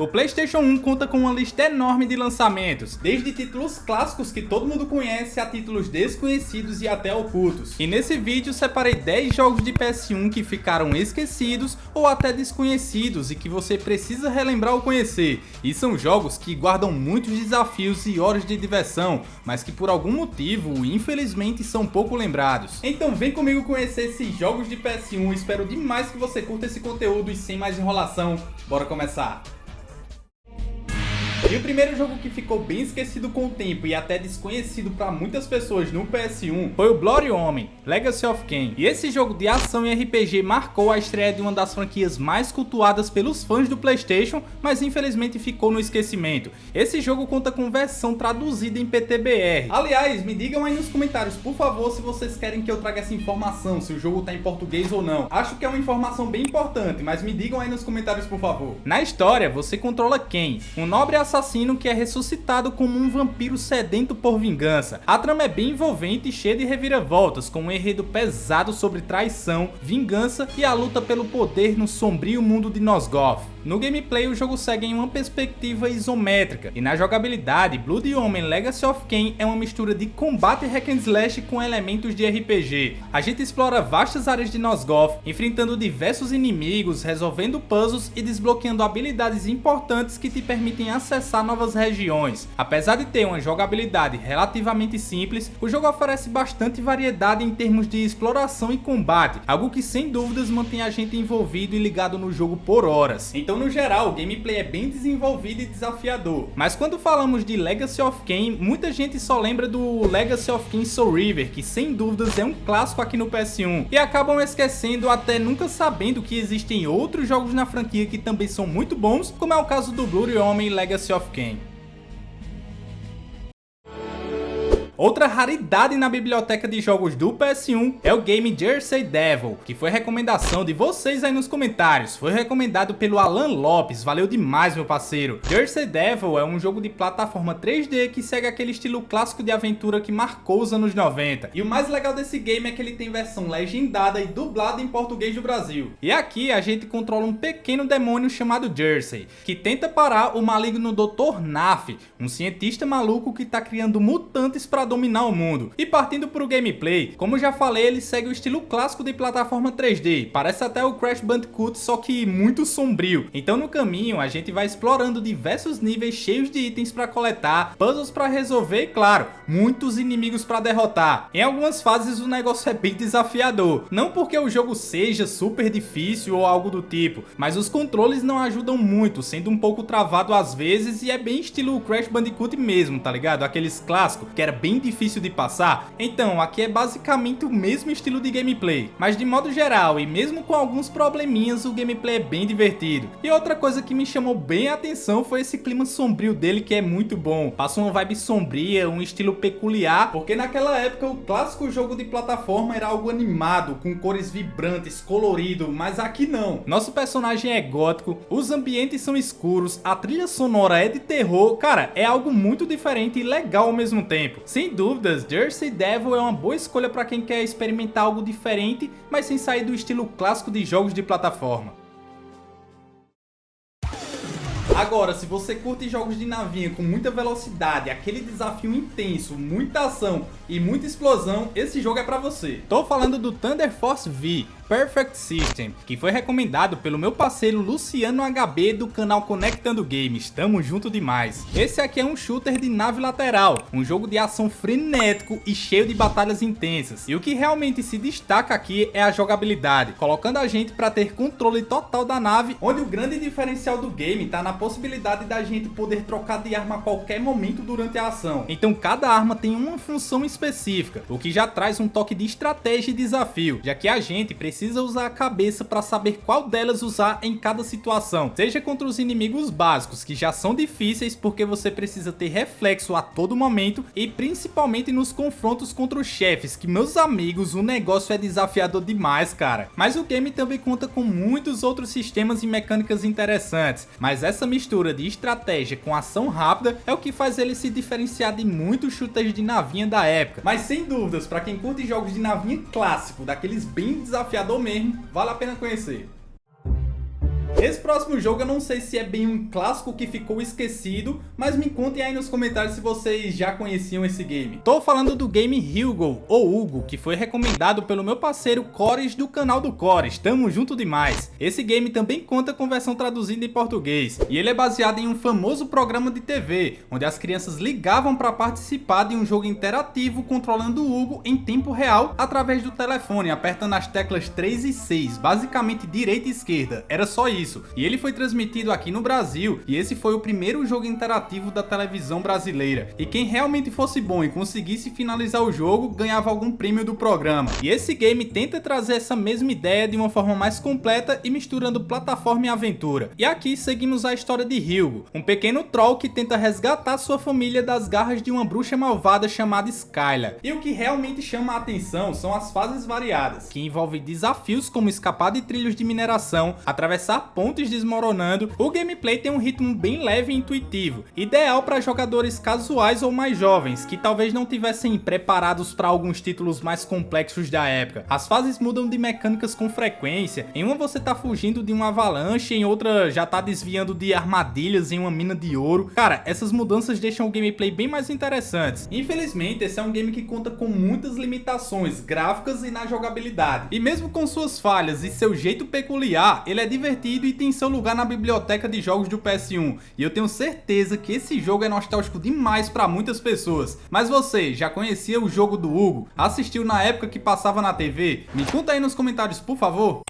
O PlayStation 1 conta com uma lista enorme de lançamentos, desde títulos clássicos que todo mundo conhece a títulos desconhecidos e até ocultos. E nesse vídeo separei 10 jogos de PS1 que ficaram esquecidos ou até desconhecidos e que você precisa relembrar ou conhecer. E são jogos que guardam muitos desafios e horas de diversão, mas que por algum motivo, infelizmente, são pouco lembrados. Então vem comigo conhecer esses jogos de PS1, espero demais que você curta esse conteúdo e sem mais enrolação, bora começar! E o primeiro jogo que ficou bem esquecido com o tempo e até desconhecido para muitas pessoas no PS1 foi o Bloody Omen, Legacy of Kain. E esse jogo de ação e RPG marcou a estreia de uma das franquias mais cultuadas pelos fãs do PlayStation, mas infelizmente ficou no esquecimento. Esse jogo conta com versão traduzida em PTBR. Aliás, me digam aí nos comentários, por favor, se vocês querem que eu traga essa informação, se o jogo tá em português ou não. Acho que é uma informação bem importante, mas me digam aí nos comentários, por favor. Na história, você controla Kain, um nobre assassino que é ressuscitado como um vampiro sedento por vingança. A trama é bem envolvente e cheia de reviravoltas, com um enredo pesado sobre traição, vingança e a luta pelo poder no sombrio mundo de Nosgoth. No gameplay, o jogo segue em uma perspectiva isométrica, e na jogabilidade, Bloody Omen Legacy of Kain é uma mistura de combate hack and slash com elementos de RPG. A gente explora vastas áreas de Nosgoth, enfrentando diversos inimigos, resolvendo puzzles e desbloqueando habilidades importantes que te permitem acessar novas regiões. Apesar de ter uma jogabilidade relativamente simples, o jogo oferece bastante variedade em termos de exploração e combate, algo que sem dúvidas mantém a gente envolvido e ligado no jogo por horas. Então, no geral, o gameplay é bem desenvolvido e desafiador. Mas quando falamos de Legacy of Kain, muita gente só lembra do Legacy of Kain Soul River, que sem dúvidas é um clássico aqui no PS1, e acabam esquecendo até nunca sabendo que existem outros jogos na franquia que também são muito bons, como é o caso do Bloody Omen Legacy of Kain. Outra raridade na biblioteca de jogos do PS1 é o game Jersey Devil, que foi recomendação de vocês aí nos comentários. Foi recomendado pelo Alan Lopes, valeu demais, meu parceiro. Jersey Devil é um jogo de plataforma 3D que segue aquele estilo clássico de aventura que marcou os anos 90. E o mais legal desse game é que ele tem versão legendada e dublada em português do Brasil. E aqui a gente controla um pequeno demônio chamado Jersey, que tenta parar o maligno Dr. Naf, um cientista maluco que tá criando mutantes para dominar o mundo. E partindo pro gameplay, como já falei, ele segue o estilo clássico de plataforma 3D, parece até o Crash Bandicoot, só que muito sombrio. Então no caminho a gente vai explorando diversos níveis cheios de itens para coletar, puzzles para resolver e claro, muitos inimigos para derrotar. Em algumas fases o negócio é bem desafiador, não porque o jogo seja super difícil ou algo do tipo, mas os controles não ajudam muito, sendo um pouco travado às vezes, e é bem estilo Crash Bandicoot mesmo, tá ligado? Aqueles clássicos que era bem difícil de passar. Então aqui é basicamente o mesmo estilo de gameplay, mas de modo geral e mesmo com alguns probleminhas, o gameplay é bem divertido. E outra coisa que me chamou bem a atenção foi esse clima sombrio dele, que é muito bom. Passa uma vibe sombria, um estilo peculiar, porque naquela época o clássico jogo de plataforma era algo animado, com cores vibrantes, colorido, mas aqui não. Nosso personagem é gótico, os ambientes são escuros, a trilha sonora é de terror, cara, é algo muito diferente e legal ao mesmo tempo. Sem dúvidas, Jersey Devil é uma boa escolha para quem quer experimentar algo diferente, mas sem sair do estilo clássico de jogos de plataforma. Agora, se você curte jogos de navinha com muita velocidade, aquele desafio intenso, muita ação e muita explosão, esse jogo é pra você. Tô falando do Thunder Force V, Perfect System, que foi recomendado pelo meu parceiro Luciano HB do canal Conectando Games. Tamo junto demais. Esse aqui é um shooter de nave lateral, um jogo de ação frenético e cheio de batalhas intensas. E o que realmente se destaca aqui é a jogabilidade, colocando a gente para ter controle total da nave, onde o grande diferencial do game tá na possibilidade da gente poder trocar de arma a qualquer momento durante a ação. Então cada arma tem uma função específica, o que já traz um toque de estratégia e desafio, já que a gente precisa usar a cabeça para saber qual delas usar em cada situação, seja contra os inimigos básicos, que já são difíceis porque você precisa ter reflexo a todo momento, e principalmente nos confrontos contra os chefes, que meus amigos, o negócio é desafiador demais, cara. Mas o game também conta com muitos outros sistemas e mecânicas interessantes, mas essa mistura de estratégia com ação rápida é o que faz ele se diferenciar de muitos shooters de navinha da época. Mas sem dúvidas, para quem curte jogos de navinha clássico, daqueles bem desafiador mesmo, vale a pena conhecer. Esse próximo jogo eu não sei se é bem um clássico que ficou esquecido, mas me contem aí nos comentários se vocês já conheciam esse game. Tô falando do game Hugo, ou Hugo, que foi recomendado pelo meu parceiro Cores do canal do Cores, tamo junto demais. Esse game também conta com versão traduzida em português, e ele é baseado em um famoso programa de TV, onde as crianças ligavam para participar de um jogo interativo controlando o Hugo em tempo real através do telefone, apertando as teclas 3 e 6, basicamente direita e esquerda, era só isso. E ele foi transmitido aqui no Brasil, e esse foi o primeiro jogo interativo da televisão brasileira. E quem realmente fosse bom e conseguisse finalizar o jogo, ganhava algum prêmio do programa. E esse game tenta trazer essa mesma ideia de uma forma mais completa e misturando plataforma e aventura. E aqui seguimos a história de Hugo, um pequeno troll que tenta resgatar sua família das garras de uma bruxa malvada chamada Skylar. E o que realmente chama a atenção são as fases variadas, que envolvem desafios como escapar de trilhos de mineração, atravessar pontes desmoronando. O gameplay tem um ritmo bem leve e intuitivo, ideal para jogadores casuais ou mais jovens, que talvez não tivessem preparados para alguns títulos mais complexos da época. As fases mudam de mecânicas com frequência, em uma você tá fugindo de uma avalanche, em outra já tá desviando de armadilhas em uma mina de ouro. Cara, essas mudanças deixam o gameplay bem mais interessantes. Infelizmente, esse é um game que conta com muitas limitações gráficas e na jogabilidade. E mesmo com suas falhas e seu jeito peculiar, ele é divertido e tem seu lugar na biblioteca de jogos do PS1, e eu tenho certeza que esse jogo é nostálgico demais para muitas pessoas. Mas você já conhecia o jogo do Hugo? Assistiu na época que passava na TV? Me conta aí nos comentários, por favor.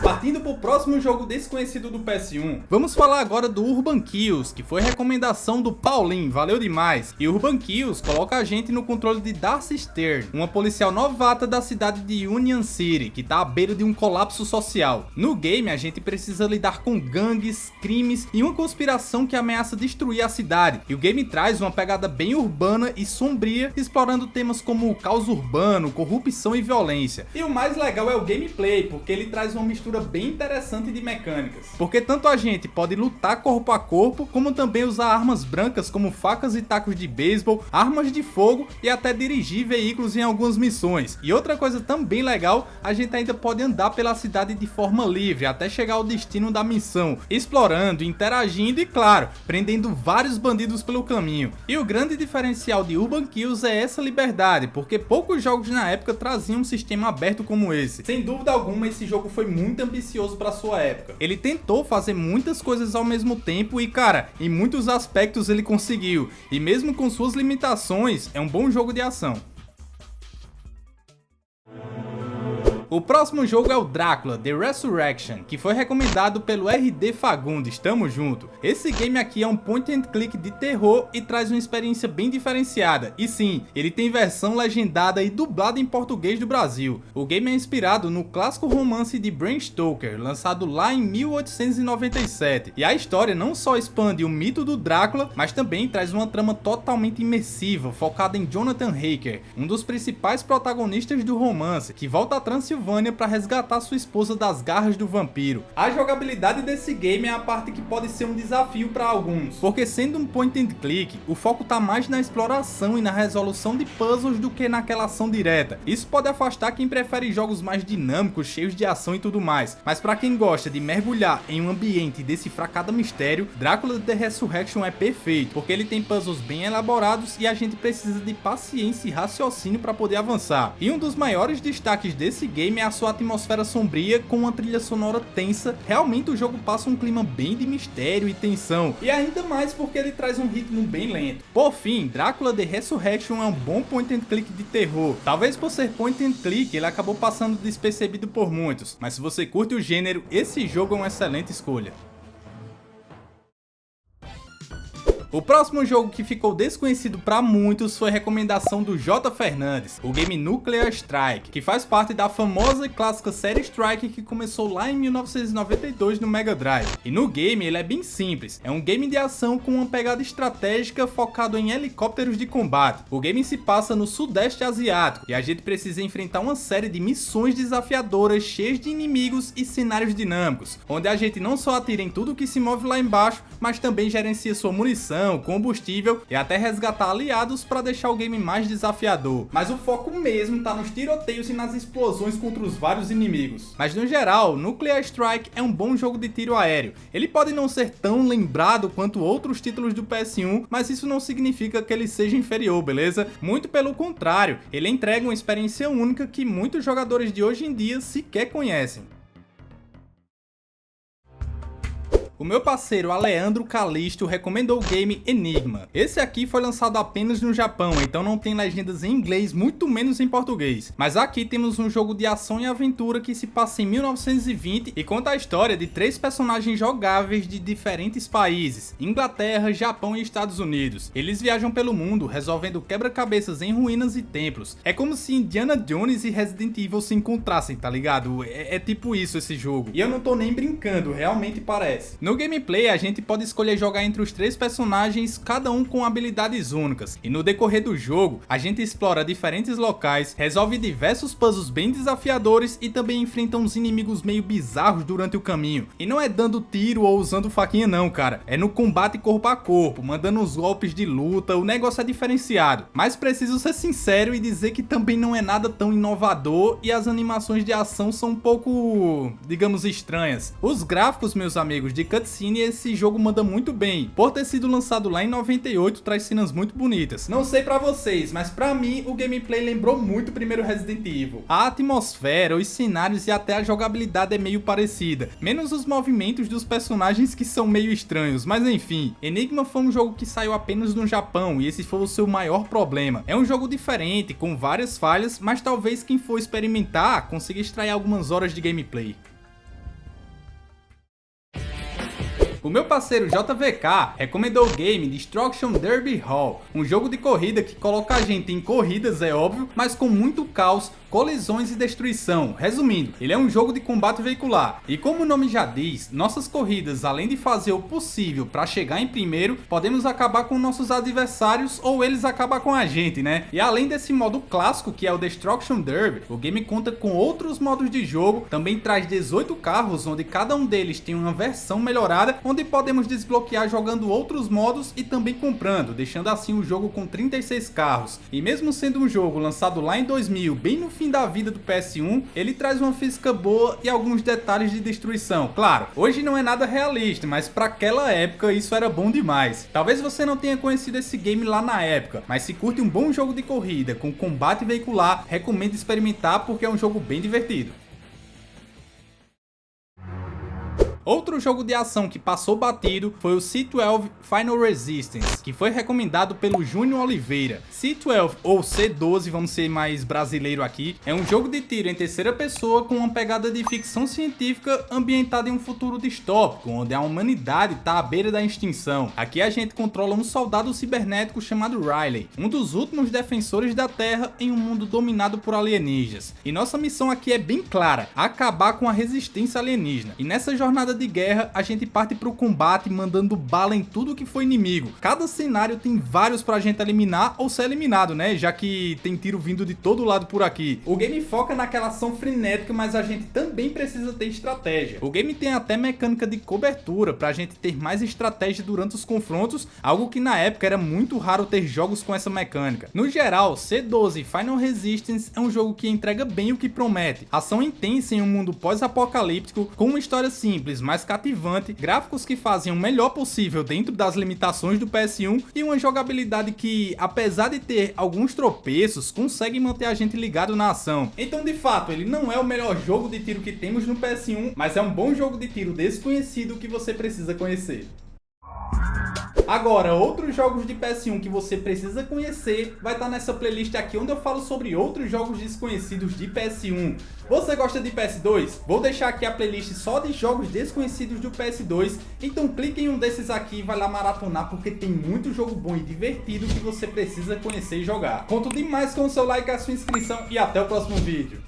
Partindo para o próximo jogo desconhecido do PS1, vamos falar agora do Urban Kills, que foi recomendação do Paulinho, valeu demais. E Urban Kills coloca a gente no controle de Darcy Stern, uma policial novata da cidade de Union City, que está à beira de um colapso social. No game, a gente precisa lidar com gangues, crimes e uma conspiração que ameaça destruir a cidade. E o game traz uma pegada bem urbana e sombria, explorando temas como o caos urbano, corrupção e violência. E o mais legal é o gameplay, porque ele traz uma mistura bem interessante de mecânicas, porque tanto a gente pode lutar corpo a corpo, como também usar armas brancas como facas e tacos de beisebol, armas de fogo e até dirigir veículos em algumas missões. E outra coisa também legal, a gente ainda pode andar pela cidade de forma livre até chegar ao destino da missão, explorando, interagindo e, claro, prendendo vários bandidos pelo caminho. E o grande diferencial de Urban Kills é essa liberdade, porque poucos jogos na época traziam um sistema aberto como esse. Sem dúvida alguma, esse jogo foi muito ambicioso para sua época. Ele tentou fazer muitas coisas ao mesmo tempo e, cara, em muitos aspectos ele conseguiu. E mesmo com suas limitações, é um bom jogo de ação. O próximo jogo é o Drácula The Resurrection, que foi recomendado pelo RD Fagundes, tamo junto. Esse game aqui é um point and click de terror e traz uma experiência bem diferenciada. E sim, ele tem versão legendada e dublada em português do Brasil. O game é inspirado no clássico romance de Bram Stoker, lançado lá em 1897. E a história não só expande o mito do Drácula, mas também traz uma trama totalmente imersiva, focada em Jonathan Harker, um dos principais protagonistas do romance, que volta a Transilvânia para resgatar sua esposa das garras do vampiro. A jogabilidade desse game é a parte que pode ser um desafio para alguns, porque sendo um point and click, o foco tá mais na exploração e na resolução de puzzles do que naquela ação direta. Isso pode afastar quem prefere jogos mais dinâmicos, cheios de ação e tudo mais, mas para quem gosta de mergulhar em um ambiente e decifrar cada mistério, Drácula The Resurrection é perfeito, porque ele tem puzzles bem elaborados e a gente precisa de paciência e raciocínio para poder avançar. E um dos maiores destaques desse game é a sua atmosfera sombria com uma trilha sonora tensa. Realmente o jogo passa um clima bem de mistério e tensão, e ainda mais porque ele traz um ritmo bem lento. Por fim, Drácula The Resurrection é um bom point and click de terror. Talvez por ser point and click ele acabou passando despercebido por muitos, mas se você curte o gênero, esse jogo é uma excelente escolha. O próximo jogo que ficou desconhecido para muitos foi a recomendação do J. Fernandes, o game Nuclear Strike, que faz parte da famosa e clássica série Strike que começou lá em 1992 no Mega Drive. E no game ele é bem simples, é um game de ação com uma pegada estratégica focado em helicópteros de combate. O game se passa no Sudeste Asiático e a gente precisa enfrentar uma série de missões desafiadoras cheias de inimigos e cenários dinâmicos, onde a gente não só atira em tudo que se move lá embaixo, mas também gerencia sua munição, munição, combustível e até resgatar aliados para deixar o game mais desafiador. Mas o foco mesmo tá nos tiroteios e nas explosões contra os vários inimigos. Mas no geral, Nuclear Strike é um bom jogo de tiro aéreo. Ele pode não ser tão lembrado quanto outros títulos do PS1, mas isso não significa que ele seja inferior, beleza? Muito pelo contrário, ele entrega uma experiência única que muitos jogadores de hoje em dia sequer conhecem. O meu parceiro Aleandro Calisto recomendou o game Enigma. Esse aqui foi lançado apenas no Japão, então não tem legendas em inglês, muito menos em português. Mas aqui temos um jogo de ação e aventura que se passa em 1920 e conta a história de 3 personagens jogáveis de diferentes países: Inglaterra, Japão e Estados Unidos. Eles viajam pelo mundo resolvendo quebra-cabeças em ruínas e templos. É como se Indiana Jones e Resident Evil se encontrassem, tá ligado? É tipo isso esse jogo. E eu não tô nem brincando, realmente parece. No gameplay, a gente pode escolher jogar entre os 3 personagens, cada um com habilidades únicas, e no decorrer do jogo, a gente explora diferentes locais, resolve diversos puzzles bem desafiadores e também enfrenta uns inimigos meio bizarros durante o caminho. E não é dando tiro ou usando faquinha não, cara, é no combate corpo a corpo, mandando uns golpes de luta, o negócio é diferenciado. Mas preciso ser sincero e dizer que também não é nada tão inovador e as animações de ação são um pouco, digamos, estranhas. Os gráficos, meus amigos, de cutscene, esse jogo manda muito bem. Por ter sido lançado lá em 98, traz cenas muito bonitas. Não sei pra vocês, mas pra mim o gameplay lembrou muito o primeiro Resident Evil. A atmosfera, os cenários e até a jogabilidade é meio parecida, menos os movimentos dos personagens que são meio estranhos, mas enfim. Enigma foi um jogo que saiu apenas no Japão e esse foi o seu maior problema. É um jogo diferente, com várias falhas, mas talvez quem for experimentar consiga extrair algumas horas de gameplay. O meu parceiro JVK recomendou o game Destruction Derby Hall, um jogo de corrida que coloca a gente em corridas, é óbvio, mas com muito caos, colisões e destruição. Resumindo, ele é um jogo de combate veicular, e como o nome já diz, nossas corridas, além de fazer o possível para chegar em primeiro, podemos acabar com nossos adversários ou eles acabam com a gente, né? E além desse modo clássico que é o Destruction Derby, o game conta com outros modos de jogo, também traz 18 carros, onde cada um deles tem uma versão melhorada, onde podemos desbloquear jogando outros modos e também comprando, deixando assim o jogo com 36 carros. E mesmo sendo um jogo lançado lá em 2000, bem no fim da vida do PS1, ele traz uma física boa e alguns detalhes de destruição. Claro, hoje não é nada realista, mas para aquela época isso era bom demais. Talvez você não tenha conhecido esse game lá na época, mas se curte um bom jogo de corrida com combate veicular, recomendo experimentar porque é um jogo bem divertido. Outro jogo de ação que passou batido foi o C12 Final Resistance, que foi recomendado pelo Júnior Oliveira. C12 ou C12, vamos ser mais brasileiro aqui, é um jogo de tiro em terceira pessoa com uma pegada de ficção científica ambientada em um futuro distópico, onde a humanidade está à beira da extinção. Aqui a gente controla um soldado cibernético chamado Riley, um dos últimos defensores da Terra em um mundo dominado por alienígenas. E nossa missão aqui é bem clara, acabar com a resistência alienígena. E nessa jornada de guerra, a gente parte pro combate mandando bala em tudo que for inimigo. Cada cenário tem vários pra gente eliminar ou ser eliminado, né? Já que tem tiro vindo de todo lado por aqui. O game foca naquela ação frenética, mas a gente também precisa ter estratégia. O game tem até mecânica de cobertura pra gente ter mais estratégia durante os confrontos, algo que na época era muito raro ter jogos com essa mecânica. No geral, C12 Final Resistance é um jogo que entrega bem o que promete. Ação intensa em um mundo pós-apocalíptico, com uma história simples, mais cativante, gráficos que fazem o melhor possível dentro das limitações do PS1 e uma jogabilidade que, apesar de ter alguns tropeços, consegue manter a gente ligado na ação. Então, de fato, ele não é o melhor jogo de tiro que temos no PS1, mas é um bom jogo de tiro desconhecido que você precisa conhecer. Agora, outros jogos de PS1 que você precisa conhecer vai estar nessa playlist aqui, onde eu falo sobre outros jogos desconhecidos de PS1. Você gosta de PS2? Vou deixar aqui a playlist só de jogos desconhecidos do PS2, então clique em um desses aqui e vai lá maratonar, porque tem muito jogo bom e divertido que você precisa conhecer e jogar. Conto demais com o seu like e a sua inscrição e até o próximo vídeo.